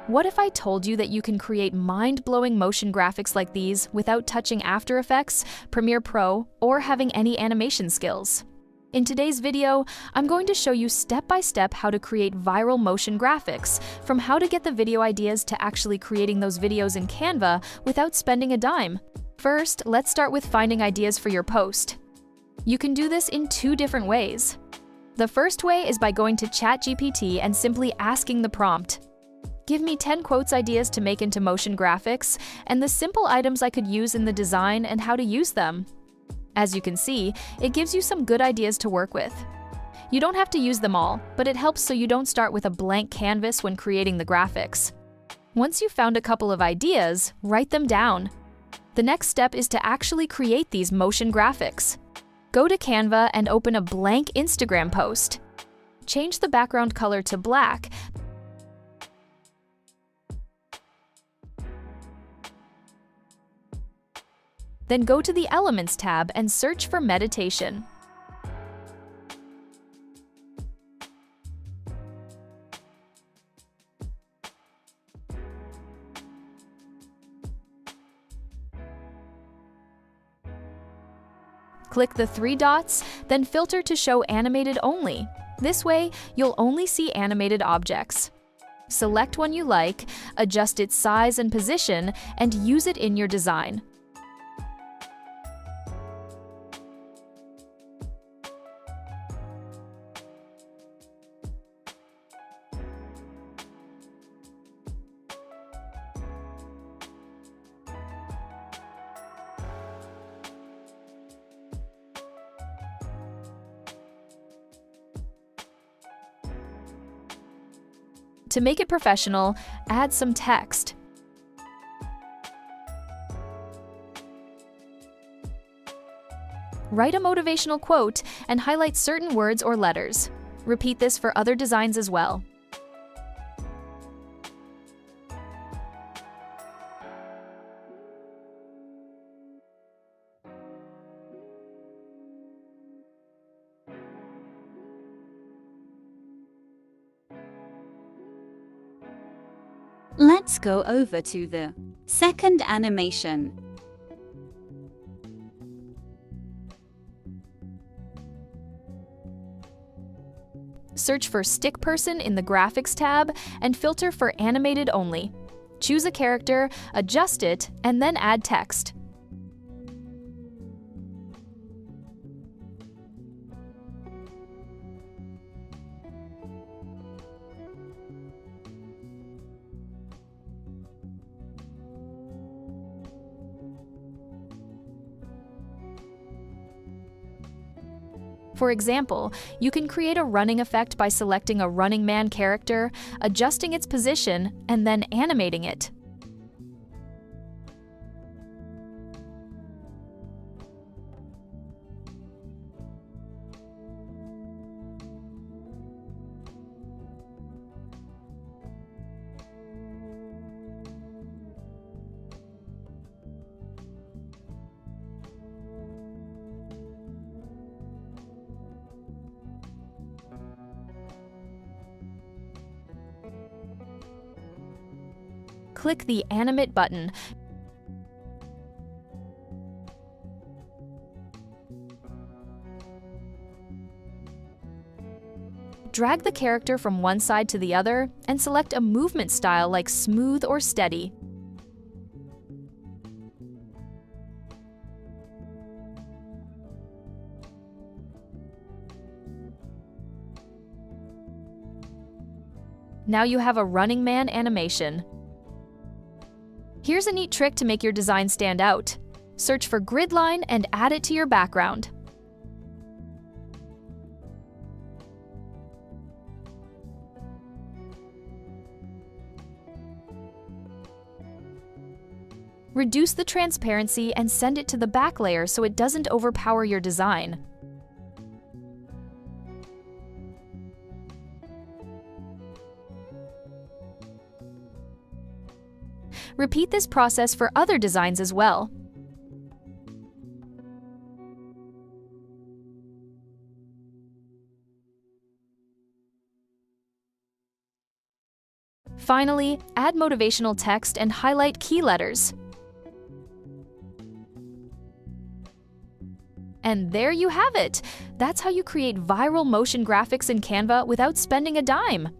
What if I told you that you can create mind-blowing motion graphics like these without touching After Effects, Premiere Pro, or having any animation skills? In today's video, I'm going to show you step-by-step how to create viral motion graphics, from how to get the video ideas to actually creating those videos in Canva without spending a dime. First, let's start with finding ideas for your post. You can do this in two different ways. The first way is by going to ChatGPT and simply asking the prompt, "Give me 10 quotes ideas to make into motion graphics, and the simple items I could use in the design and how to use them." As you can see, it gives you some good ideas to work with. You don't have to use them all, but it helps so you don't start with a blank canvas when creating the graphics. Once you've found a couple of ideas, write them down. The next step is to actually create these motion graphics. Go to Canva and open a blank Instagram post. Change the background color to black. Then go to the Elements tab and search for meditation. Click the three dots, then filter to show animated only. This way, you'll only see animated objects. Select one you like, adjust its size and position, and use it in your design. To make it professional, add some text. Write a motivational quote and highlight certain words or letters. Repeat this for other designs as well. Let's go over to the second animation. Search for Stick Person in the Graphics tab and filter for Animated Only. Choose a character, adjust it, and then add text. For example, you can create a running effect by selecting a Running Man character, adjusting its position, and then animating it. Click the Animate button. Drag the character from one side to the other and select a movement style like smooth or steady. Now you have a Running Man animation. Here's a neat trick to make your design stand out. Search for grid line and add it to your background. Reduce the transparency and send it to the back layer so it doesn't overpower your design. Repeat this process for other designs as well. Finally, add motivational text and highlight key letters. And there you have it! That's how you create viral motion graphics in Canva without spending a dime.